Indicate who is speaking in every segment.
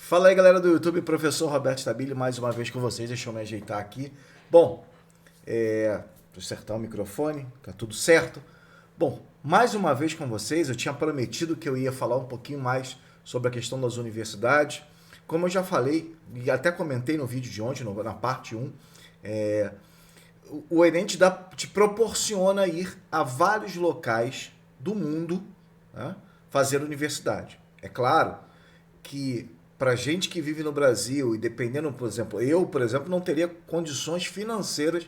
Speaker 1: Fala aí, galera do YouTube, professor Roberto Stabile, mais uma vez com vocês. Deixa eu me ajeitar aqui. Bom, deixa eu acertar o microfone, tá tudo certo. Bom, mais uma vez com vocês, eu tinha prometido que eu ia falar um pouquinho mais sobre a questão das universidades. Como eu já falei, e até comentei no vídeo de ontem, na parte 1, o Enem te proporciona ir a vários locais do mundo, né, fazer universidade. É claro que para gente que vive no Brasil e dependendo, por exemplo, não teria condições financeiras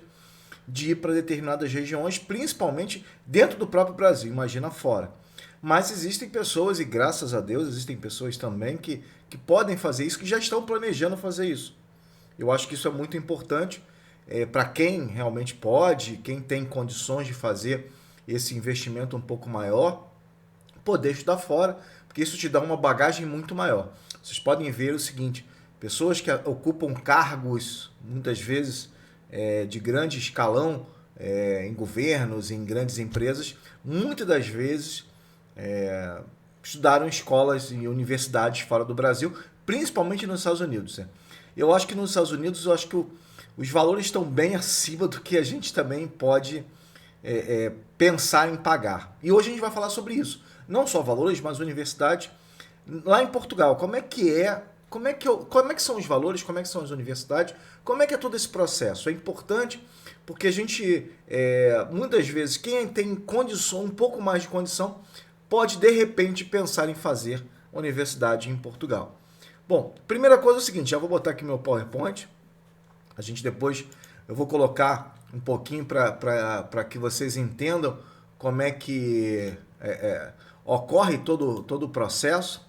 Speaker 1: de ir para determinadas regiões, principalmente dentro do próprio Brasil, imagina fora. Mas existem pessoas, e graças a Deus existem pessoas também que podem fazer isso, que já estão planejando fazer isso. Eu acho que isso é muito importante para quem realmente pode, quem tem condições de fazer esse investimento um pouco maior, poder estudar fora, porque isso te dá uma bagagem muito maior. Vocês podem ver o seguinte, pessoas que ocupam cargos, muitas vezes, de grande escalão, em governos, em grandes empresas, muitas das vezes estudaram em escolas e universidades fora do Brasil, principalmente nos Estados Unidos. Né? Eu acho que nos Estados Unidos, os valores estão bem acima do que a gente também pode pensar em pagar. E hoje a gente vai falar sobre isso. Não só valores, mas universidade. Lá em Portugal, como é que são os valores, como é que são as universidades, como é que é todo esse processo? É importante porque a gente, muitas vezes, quem tem condição, um pouco mais de condição, pode de repente pensar em fazer universidade em Portugal. Bom, primeira coisa é o seguinte, já vou botar aqui meu PowerPoint, eu vou colocar um pouquinho para que vocês entendam como é que ocorre todo o processo.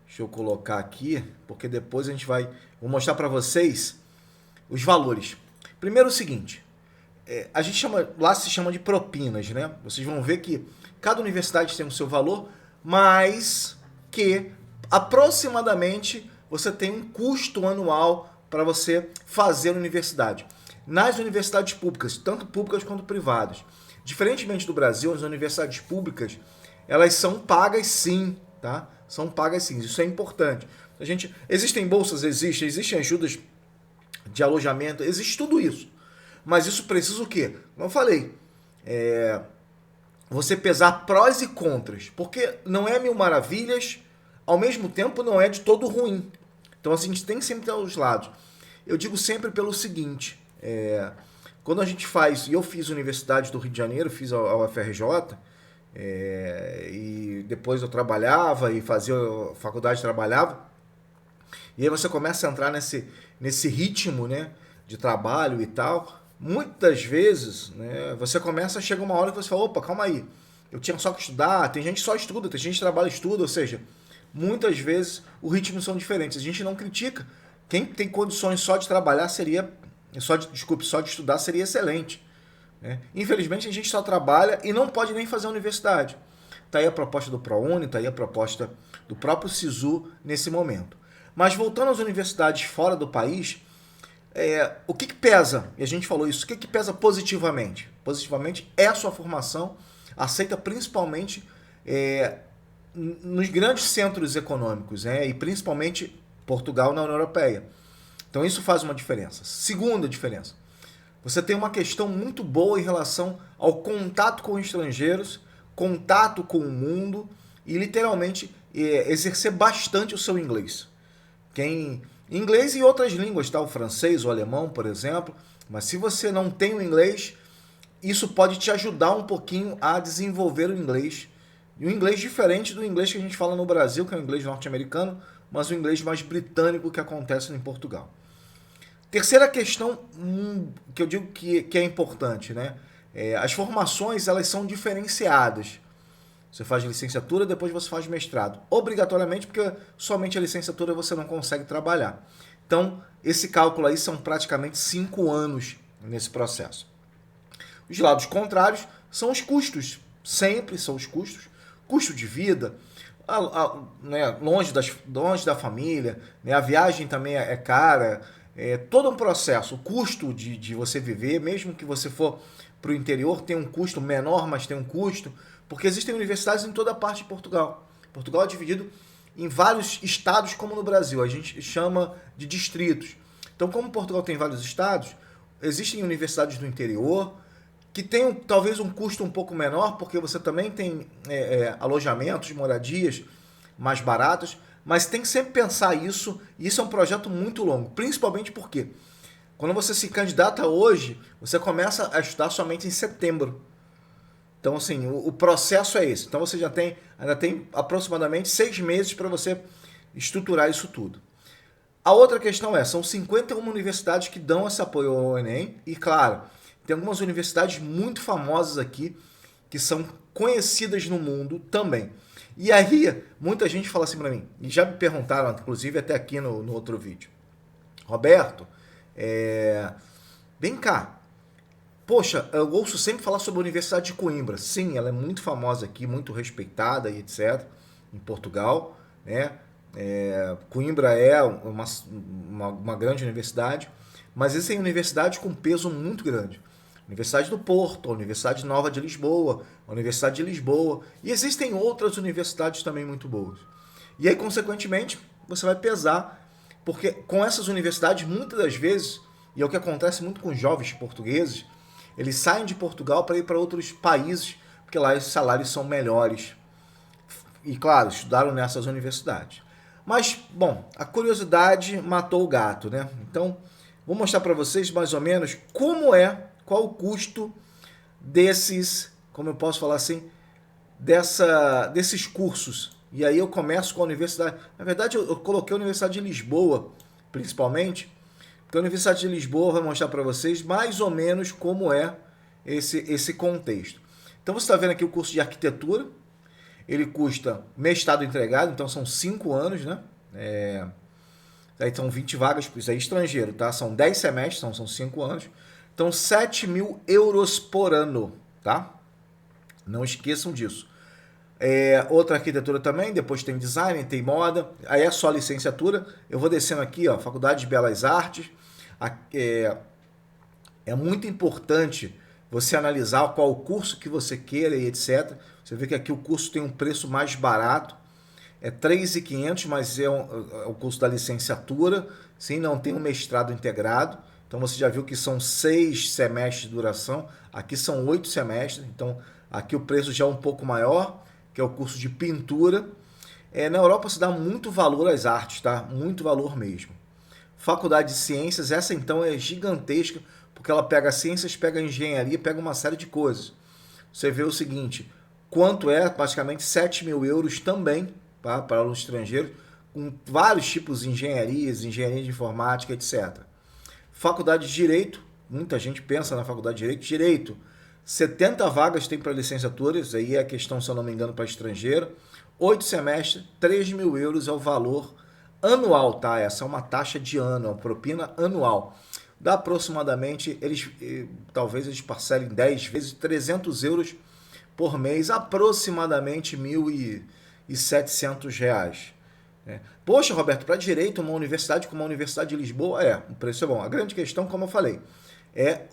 Speaker 1: Deixa eu colocar aqui, porque depois vou mostrar para vocês os valores. Primeiro o seguinte, lá se chama de propinas, né? Vocês vão ver que cada universidade tem o seu valor, mas que aproximadamente você tem um custo anual para você fazer a universidade. Nas universidades públicas, tanto públicas quanto privadas. Diferentemente do Brasil, as universidades públicas, elas são pagas sim, tá? São pagas sim, isso é importante. Existem bolsas, existem ajudas de alojamento, existe tudo isso. Mas isso precisa o quê? Como eu falei, você pesar prós e contras, porque não é mil maravilhas, ao mesmo tempo não é de todo ruim. Então assim, a gente tem que sempre ter os lados. Eu digo sempre pelo seguinte, quando a gente faz, e eu fiz Universidade do Rio de Janeiro, fiz a UFRJ, e depois eu trabalhava e fazia faculdade, trabalhava, e aí você começa a entrar nesse ritmo, né, de trabalho e tal. Muitas vezes, né, você começa a chegar uma hora que você fala, opa, calma aí, eu tinha só que estudar, tem gente que só estuda, tem gente que trabalha e estuda, ou seja, muitas vezes os ritmos são diferentes. A gente não critica. Quem tem condições só de trabalhar só de estudar seria excelente. Né? Infelizmente a gente só trabalha e não pode nem fazer a universidade. Está aí a proposta do ProUni, está aí a proposta do próprio SISU nesse momento. Mas voltando às universidades fora do país, o que pesa, e a gente falou isso, o que pesa positivamente? Positivamente é a sua formação, aceita principalmente nos grandes centros econômicos, e principalmente Portugal na União Europeia. Então isso faz uma diferença. Segunda diferença, você tem uma questão muito boa em relação ao contato com estrangeiros, contato com o mundo e literalmente exercer bastante o seu inglês. Inglês e outras línguas, tá? O francês, o alemão, por exemplo. Mas se você não tem o inglês, isso pode te ajudar um pouquinho a desenvolver o inglês. E o inglês diferente do inglês que a gente fala no Brasil, que é o inglês norte-americano, mas o inglês mais britânico que acontece em Portugal. Terceira questão que eu digo que é importante, né? As formações, elas são diferenciadas. Você faz licenciatura, depois você faz mestrado. Obrigatoriamente, porque somente a licenciatura você não consegue trabalhar. Então, esse cálculo aí são praticamente 5 anos nesse processo. Os lados contrários são os custos. Sempre são os custos. Custo de vida, né, longe da família, né, a viagem também é cara, todo um processo. O custo de você viver, mesmo que você for para o interior, tem um custo menor, mas tem um custo, porque existem universidades em toda a parte de Portugal. Portugal é dividido em vários estados, como no Brasil. A gente chama de distritos. Então, como Portugal tem vários estados, existem universidades do interior que tem talvez um custo um pouco menor, porque você também tem alojamentos, moradias mais baratas, mas tem que sempre pensar isso, e isso é um projeto muito longo, principalmente porque quando você se candidata hoje, você começa a estudar somente em setembro. Então, assim, o processo é esse. Então, você ainda tem aproximadamente 6 meses para você estruturar isso tudo. A outra questão são 51 universidades que dão esse apoio ao Enem, e claro, tem algumas universidades muito famosas aqui, que são conhecidas no mundo também. E aí, muita gente fala assim para mim, e já me perguntaram, inclusive até aqui no outro vídeo, Roberto, vem cá, poxa, eu ouço sempre falar sobre a Universidade de Coimbra. Sim, ela é muito famosa aqui, muito respeitada e etc., em Portugal, né? Coimbra é uma grande universidade, mas existem universidades com peso muito grande. Universidade do Porto, a Universidade Nova de Lisboa, a Universidade de Lisboa, e existem outras universidades também muito boas. E aí, consequentemente, você vai pesar, porque com essas universidades, muitas das vezes, e é o que acontece muito com jovens portugueses, eles saem de Portugal para ir para outros países, porque lá os salários são melhores. E, claro, estudaram nessas universidades. Mas, bom, a curiosidade matou o gato, né? Então, vou mostrar para vocês mais ou menos qual o custo desses, como eu posso falar assim, desses cursos. E aí eu começo com a universidade. Na verdade, eu coloquei a Universidade de Lisboa, principalmente, porque a Universidade de Lisboa vai mostrar para vocês mais ou menos como é esse contexto. Então, você está vendo aqui o curso de arquitetura. Ele custa mestrado entregado, então são 5 anos, né? Aí são 20 vagas, isso aí estrangeiro, tá? São 10 semestres, então são 5 anos. Então, 7.000 euros por ano, tá? Não esqueçam disso. Outra arquitetura também, depois tem design, tem moda, aí é só licenciatura. Eu vou descendo aqui, ó, Faculdade de Belas Artes. É muito importante você analisar qual o curso que você queira e etc. Você vê que aqui o curso tem um preço mais barato, é 3.500, mas é o curso da licenciatura, sim, não tem um mestrado integrado. Então você já viu que são 6 semestres de duração, aqui são 8 semestres, então aqui o preço já é um pouco maior, que é o curso de pintura. Na Europa se dá muito valor às artes, tá? Muito valor mesmo. Faculdade de Ciências, essa então é gigantesca, porque ela pega ciências, pega engenharia, pega uma série de coisas. Você vê o seguinte, quanto é praticamente 7.000 euros também, tá? Para alunos estrangeiros, com vários tipos de engenharias, engenharia de informática, etc. Faculdade de Direito, muita gente pensa na Faculdade de Direito, 70 vagas tem para licenciaturas, aí é a questão, se eu não me engano, para estrangeiro, 8 semestres, 3.000 euros é o valor anual, tá? Essa é uma taxa de ano, é uma propina anual. Dá aproximadamente, talvez eles parcelem 10 vezes, 300 euros por mês, aproximadamente 1.700 reais. Poxa, Roberto, para direito, uma universidade como a Universidade de Lisboa, o preço é bom. A grande questão, como eu falei, é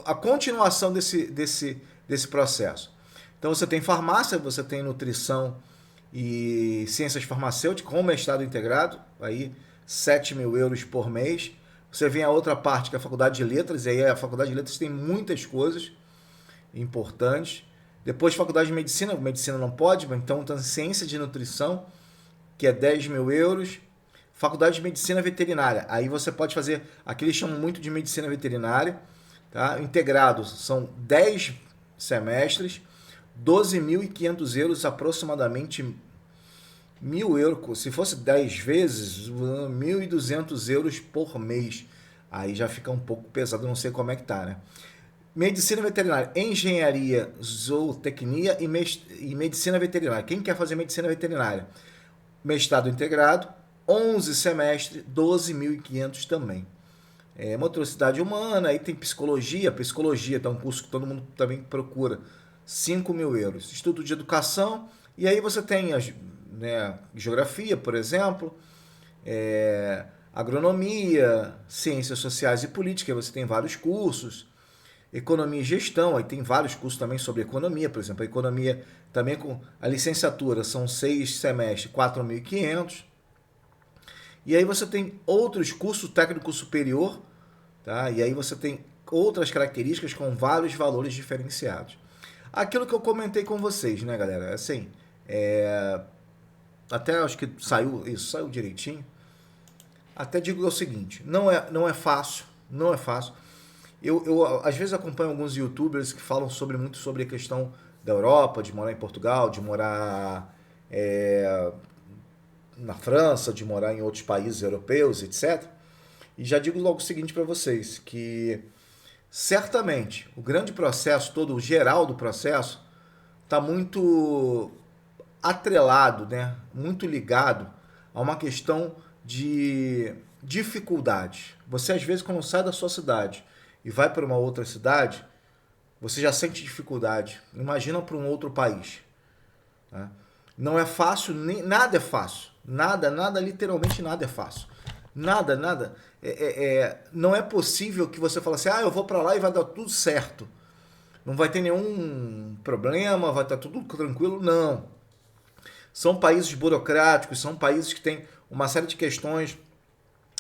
Speaker 1: a continuação desse processo. Então, você tem farmácia, você tem nutrição e ciências farmacêuticas com mestrado integrado, aí 7.000 euros por mês. Você vem a outra parte, que é a Faculdade de Letras, e aí a Faculdade de Letras tem muitas coisas importantes. Depois, Faculdade de Medicina não pode, então tem Ciência de Nutrição, que é 10.000 euros. Faculdade de Medicina Veterinária, aí você pode fazer, aqui eles chamam muito de Medicina Veterinária, tá? Integrado, são 10 semestres, 12.500 euros, aproximadamente 1.000 euros, se fosse 10 vezes, 1.200 euros por mês. Aí já fica um pouco pesado, não sei como é que tá, né? Medicina veterinária, engenharia, zootecnia e medicina veterinária. Quem quer fazer medicina veterinária? Mestrado integrado, 11 semestres, 12.500 também. Motricidade humana, aí tem psicologia, tá um curso que todo mundo também procura, 5.000 euros. Estudo de educação, e aí você tem geografia, por exemplo, agronomia, ciências sociais e política, você tem vários cursos, economia e gestão, aí tem vários cursos também sobre economia, por exemplo, a economia também com a licenciatura são 6 semestres, 4.500. E aí você tem outros cursos técnico superior, tá? E aí você tem outras características com vários valores diferenciados. Aquilo que eu comentei com vocês, né, galera? Assim, até acho que saiu direitinho. Até digo o seguinte, não é fácil, não é fácil. Eu às vezes acompanho alguns YouTubers que falam muito sobre a questão da Europa, de morar em Portugal, de morar na França, de morar em outros países europeus, etc. E já digo logo o seguinte para vocês, que certamente o grande processo, todo o geral do processo, está muito atrelado, né? Muito ligado a uma questão de dificuldade. Você às vezes quando sai da sua cidade e vai para uma outra cidade, você já sente dificuldade. Imagina para um outro país. Né? Não é fácil, nada é fácil. Nada, literalmente nada é fácil. Nada. Não é possível que você fale assim, eu vou para lá e vai dar tudo certo. Não vai ter nenhum problema, vai estar tudo tranquilo. Não. São países burocráticos, são países que têm uma série de questões,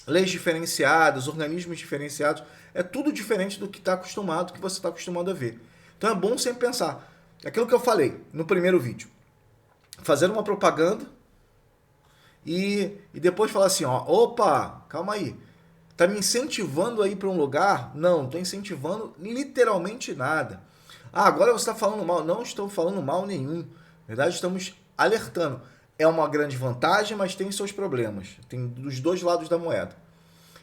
Speaker 1: leis diferenciadas, organismos diferenciados. É tudo diferente do que que você está acostumado a ver. Então é bom sempre pensar. Aquilo que eu falei no primeiro vídeo. Fazer uma propaganda e depois falar assim, opa, calma aí. Tá me incentivando a ir para um lugar? Não estou incentivando literalmente nada. Agora você está falando mal. Não estou falando mal nenhum. Na verdade, estamos alertando. É uma grande vantagem, mas tem seus problemas. Tem dos dois lados da moeda.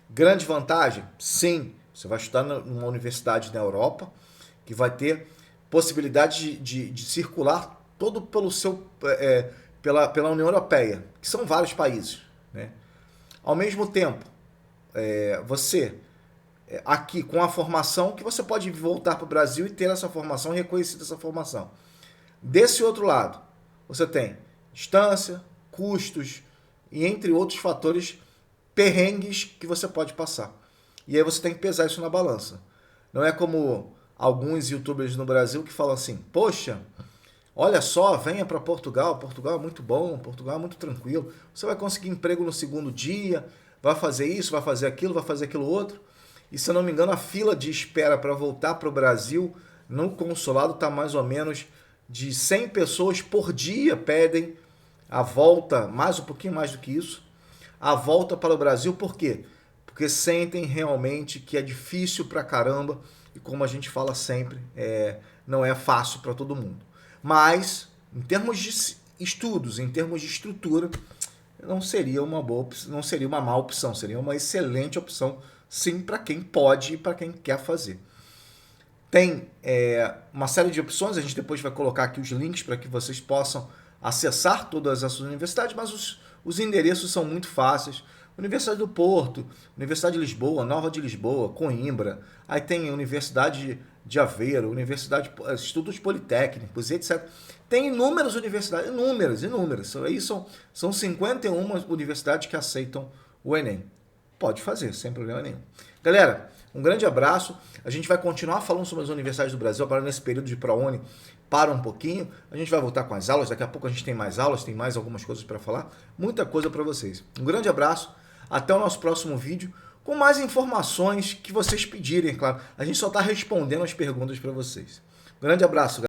Speaker 1: Grande vantagem? Sim. Você vai estudar numa universidade na Europa, que vai ter possibilidade de circular todo pela União Europeia, que são vários países. Né? Ao mesmo tempo, você, aqui com a formação, que você pode voltar para o Brasil e ter essa formação, reconhecida essa formação. Desse outro lado, você tem distância, custos e entre outros fatores, perrengues que você pode passar. E aí você tem que pesar isso na balança. Não é como alguns youtubers no Brasil que falam assim, poxa, olha só, venha para Portugal, Portugal é muito bom, Portugal é muito tranquilo, você vai conseguir emprego no segundo dia, vai fazer isso, vai fazer aquilo outro. E se eu não me engano, a fila de espera para voltar para o Brasil no consulado está mais ou menos de 100 pessoas por dia pedem a volta, um pouquinho mais do que isso, a volta para o Brasil. Por quê? Porque sentem realmente que é difícil pra caramba e, como a gente fala sempre, não é fácil para todo mundo. Mas, em termos de estudos, em termos de estrutura, não seria uma má opção, seria uma excelente opção, sim, para quem pode e para quem quer fazer. Tem uma série de opções, a gente depois vai colocar aqui os links para que vocês possam acessar todas essas universidades, mas os endereços são muito fáceis. Universidade do Porto, Universidade de Lisboa, Nova de Lisboa, Coimbra, aí tem Universidade de Aveiro, Institutos Politécnicos, etc. Tem inúmeras universidades, inúmeras. Aí são 51 universidades que aceitam o Enem. Pode fazer, sem problema nenhum. Galera, um grande abraço. A gente vai continuar falando sobre as universidades do Brasil, agora nesse período de ProUni, para um pouquinho. A gente vai voltar com as aulas, daqui a pouco a gente tem mais aulas, tem mais algumas coisas para falar. Muita coisa para vocês. Um grande abraço, até o nosso próximo vídeo, com mais informações que vocês pedirem, claro. A gente só está respondendo as perguntas para vocês. Um grande abraço, galera.